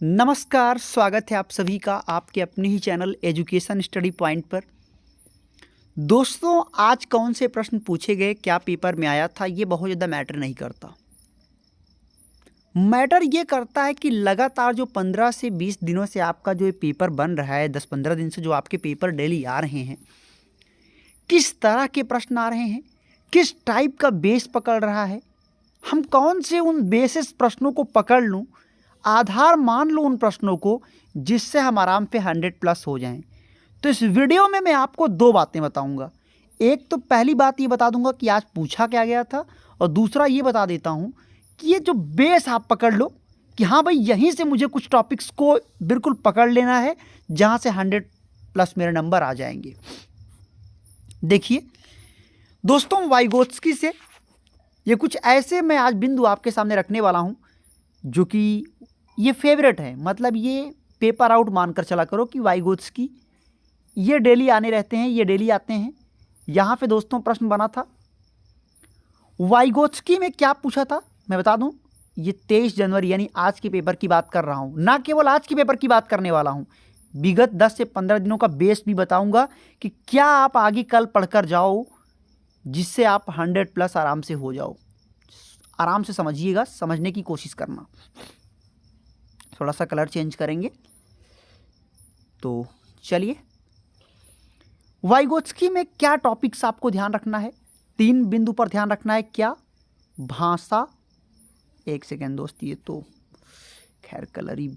नमस्कार, स्वागत है आप सभी का आपके अपने ही चैनल एजुकेशन स्टडी पॉइंट पर। दोस्तों, आज कौन से प्रश्न पूछे गए, क्या पेपर में आया था, ये बहुत ज़्यादा मैटर नहीं करता। मैटर ये करता है कि लगातार जो 15 से 20 दिनों से आपका जो ये पेपर बन रहा है, 10-15 दिन से जो आपके पेपर डेली आ रहे हैं, किस तरह के प्रश्न आ रहे हैं, किस टाइप का बेस पकड़ रहा है, हम कौन से उन बेसिस प्रश्नों को पकड़ लूँ, आधार मान लो उन प्रश्नों को, जिससे हम आराम पे 100+ हो जाएं। तो इस वीडियो में मैं आपको दो बातें बताऊंगा। एक तो पहली बात ये बता दूंगा कि आज पूछा क्या गया था, और दूसरा ये बता देता हूँ कि ये जो बेस आप पकड़ लो कि हाँ भाई, यहीं से मुझे कुछ टॉपिक्स को बिल्कुल पकड़ लेना है जहाँ से 100+ मेरे नंबर आ जाएंगे। देखिए दोस्तों, वाइगोत्स्की से ये कुछ ऐसे मैं आज बिंदु आपके सामने रखने वाला हूँ जो कि ये फेवरेट है। मतलब ये पेपर आउट मानकर चला करो कि वाइगोत्स्की ये डेली आने रहते हैं, ये डेली आते हैं। यहाँ पे दोस्तों प्रश्न बना था, वाइगोत्स्की में क्या पूछा था मैं बता दूं। ये 23 जनवरी यानी आज के पेपर की बात कर रहा हूँ, ना केवल आज के पेपर की बात करने वाला हूँ, विगत 10 से 15 दिनों का बेस भी बताऊंगा कि क्या आप आगे कल पढ़कर जाओ जिससे आप 100+ आराम से हो जाओ। आराम से समझिएगा, समझने की कोशिश करना। थोड़ा सा कलर चेंज करेंगे तो चलिए, वाइगोत्स्की में क्या टॉपिक्स आपको ध्यान रखना है, 3 बिंदु पर ध्यान रखना है। क्या? भाषा। एक सेकेंड दोस्त, ये तो खैर कलर ही,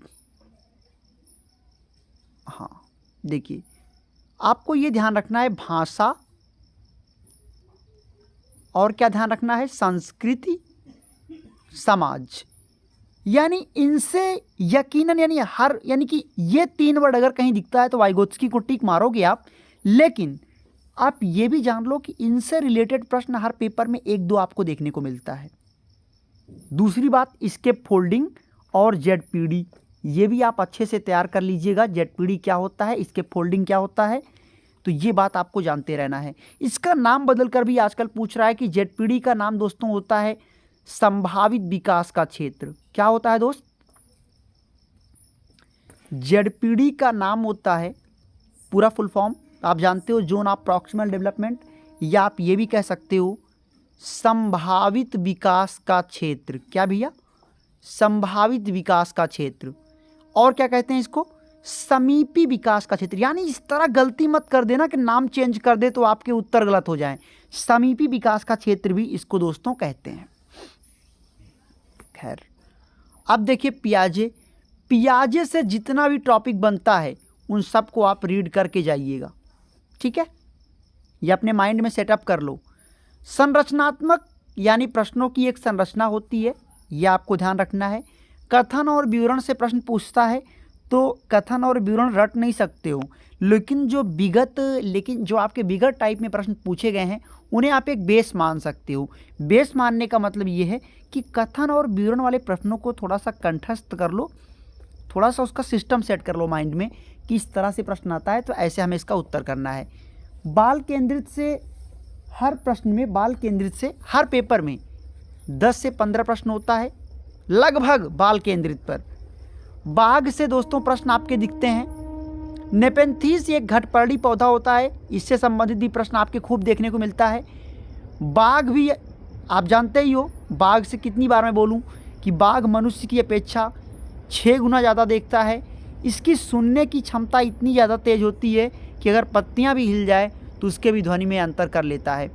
हाँ देखिए, आपको ये ध्यान रखना है भाषा, और क्या ध्यान रखना है, संस्कृति, समाज। यानी इनसे यकीनन यानी कि ये 3 वर्ड अगर कहीं दिखता है तो वाइगोत्स्की को टिक मारोगे आप। लेकिन आप ये भी जान लो कि इनसे रिलेटेड प्रश्न हर पेपर में 1-2 आपको देखने को मिलता है। दूसरी बात, स्केप फोल्डिंग और जेडपीडी, ये भी आप अच्छे से तैयार कर लीजिएगा। जेडपीडी क्या होता है, स्केप फोल्डिंग क्या होता है, तो ये बात आपको जानते रहना है। इसका नाम बदल कर भी आजकल पूछ रहा है कि जेडपीडी का नाम दोस्तों होता है संभावित विकास का क्षेत्र। क्या होता है दोस्त? जेडपीडी का नाम होता है, पूरा फुल फॉर्म आप जानते हो, जोन ऑफ प्रॉक्सिमल डेवलपमेंट, या आप ये भी कह सकते हो संभावित विकास का क्षेत्र। क्या भैया? संभावित विकास का क्षेत्र। और क्या कहते हैं इसको? समीपी विकास का क्षेत्र। यानी इस तरह गलती मत कर देना कि नाम चेंज कर दे तो आपके उत्तर गलत हो जाएं। समीपी विकास का क्षेत्र भी इसको दोस्तों कहते हैं। खैर, अब देखिए पियाजे से जितना भी टॉपिक बनता है उन सबको आप रीड करके जाइएगा, ठीक है? ये अपने माइंड में सेटअप कर लो। संरचनात्मक यानी प्रश्नों की एक संरचना होती है, यह आपको ध्यान रखना है। कथन और विवरण से प्रश्न पूछता है तो कथन और विवरण रट नहीं सकते हो, लेकिन जो आपके विगत टाइप में प्रश्न पूछे गए हैं उन्हें आप एक बेस मान सकते हो। बेस मानने का मतलब ये है कि कथन और विवरण वाले प्रश्नों को थोड़ा सा कंठस्थ कर लो, थोड़ा सा उसका सिस्टम सेट कर लो माइंड में कि इस तरह से प्रश्न आता है तो ऐसे हमें इसका उत्तर करना है। बाल केंद्रित से हर प्रश्न में, बाल केंद्रित से हर पेपर में 10 से 15 प्रश्न होता है लगभग बाल केंद्रित पर। बाघ से दोस्तों प्रश्न आपके दिखते हैं। नेपेंथीस एक घटपर्णी पौधा होता है, इससे संबंधित भी प्रश्न आपके खूब देखने को मिलता है। बाघ भी आप जानते ही हो, बाघ से कितनी बार मैं बोलूं कि बाघ मनुष्य की अपेक्षा 6 गुना ज़्यादा देखता है। इसकी सुनने की क्षमता इतनी ज़्यादा तेज होती है कि अगर पत्तियां भी हिल जाए तो उसके भी ध्वनि में अंतर कर लेता है।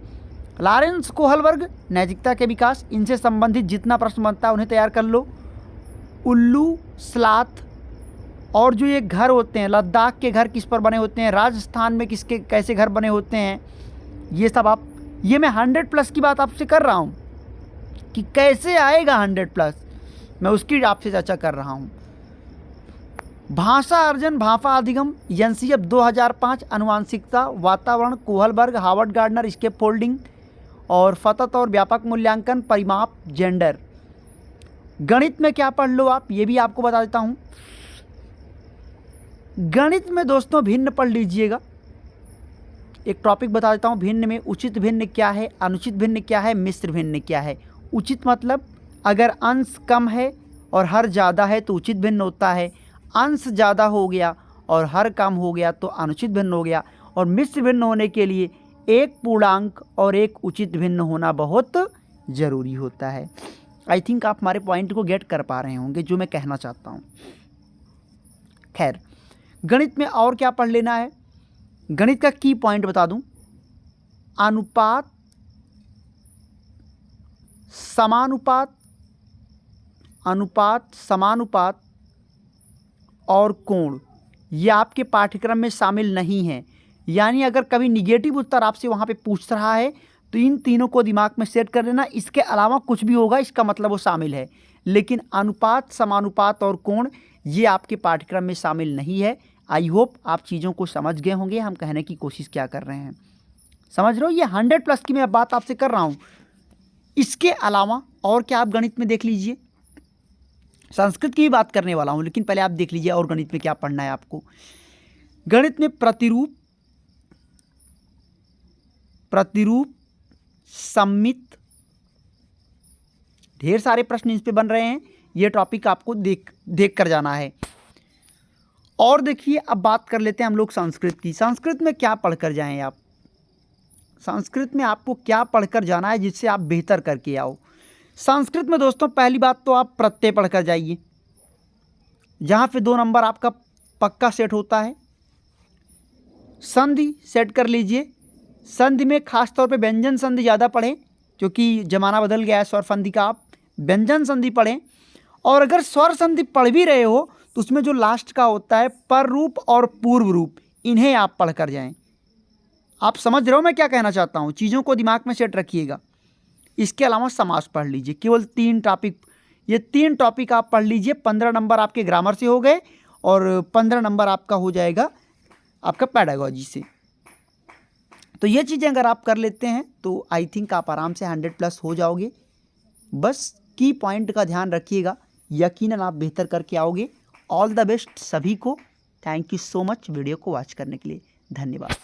लॉरेंस कोहलबर्ग नैतिकता के विकास, इनसे संबंधित जितना प्रश्न बनता है उन्हें तैयार कर लो। उल्लू, स्लाथ, और जो ये घर होते हैं, लद्दाख के घर किस पर बने होते हैं, राजस्थान में किसके कैसे घर बने होते हैं, ये सब ये मैं 100+ की बात आपसे कर रहा हूँ कि कैसे आएगा 100+, मैं उसकी आपसे चर्चा कर रहा हूँ। भाषा अर्जन, भाफा अधिगम, एनसीएफ 2005, आनुवांशिकता, वातावरण, Kohlberg, Howard Gardner, scaffolding, और सतत और व्यापक मूल्यांकन, परिमाप, जेंडर। गणित में क्या पढ़ लो आप, ये भी आपको बता देता हूँ। गणित में दोस्तों भिन्न पढ़ लीजिएगा। एक टॉपिक बता देता हूँ भिन्न में, उचित भिन्न क्या है, अनुचित भिन्न क्या है, मिश्र भिन्न क्या है। उचित मतलब अगर अंश कम है और हर ज़्यादा है तो उचित भिन्न होता है, अंश ज़्यादा हो गया और हर कम हो गया तो अनुचित भिन्न हो गया, और मिश्र भिन्न होने के लिए एक पूर्णांक और एक उचित भिन्न होना बहुत ज़रूरी होता है। आई थिंक आप हमारे पॉइंट को गेट कर पा रहे होंगे जो मैं कहना चाहता हूँ। खैर, गणित में और क्या पढ़ लेना है, गणित का की पॉइंट बता दूं, अनुपात, समानुपात, अनुपात, समानुपात और कोण, ये आपके पाठ्यक्रम में शामिल नहीं है। यानी अगर कभी निगेटिव उत्तर आपसे वहाँ पे पूछ रहा है तो इन तीनों को दिमाग में सेट कर लेना, इसके अलावा कुछ भी होगा इसका मतलब वो शामिल है, लेकिन अनुपात, समानुपात और कोण ये आपके पाठ्यक्रम में शामिल नहीं है। आई होप आप चीज़ों को समझ गए होंगे, हम कहने की कोशिश क्या कर रहे हैं, समझ रहे हो। ये 100+ की मैं बात आपसे कर रहा हूँ। इसके अलावा और क्या आप गणित में देख लीजिए, संस्कृत की भी बात करने वाला हूँ, लेकिन पहले आप देख लीजिए और गणित में क्या पढ़ना है आपको। गणित में प्रतिरूप, प्रतिरूप, सममित, ढेर सारे प्रश्न इस पे बन रहे हैं, ये टॉपिक आपको देख कर जाना है। और देखिए अब बात कर लेते हैं हम लोग संस्कृत की। संस्कृत में क्या पढ़कर जाएं आप, संस्कृत में आपको क्या पढ़कर जाना है जिससे आप बेहतर करके आओ। संस्कृत में दोस्तों पहली बात तो आप प्रत्यय पढ़कर जाइए, जहाँ पे 2 नंबर आपका पक्का सेट होता है। संधि सेट कर लीजिए, संधि में खास तौर पे व्यंजन संधि ज़्यादा पढ़ें क्योंकि ज़माना बदल गया है स्वर संधि का, आप व्यंजन संधि पढ़ें। और अगर स्वर संधि पढ़ भी रहे हो तो उसमें जो लास्ट का होता है पर रूप और पूर्व रूप, इन्हें आप पढ़ कर जाएं। आप समझ रहे हो मैं क्या कहना चाहता हूँ, चीज़ों को दिमाग में सेट रखिएगा। इसके अलावा समास पढ़ लीजिए, केवल 3 टॉपिक, ये 3 टॉपिक आप पढ़ लीजिए। 15 नंबर आपके ग्रामर से हो गए और 15 नंबर आपका हो जाएगा आपका पैडागॉजी से। तो ये चीज़ें अगर आप कर लेते हैं तो आई थिंक आप आराम से 100+ हो जाओगे। बस की पॉइंट का ध्यान रखिएगा, यकीनन आप बेहतर करके आओगे। ऑल द बेस्ट सभी को। Thank you so much video को वॉच करने के लिए, धन्यवाद।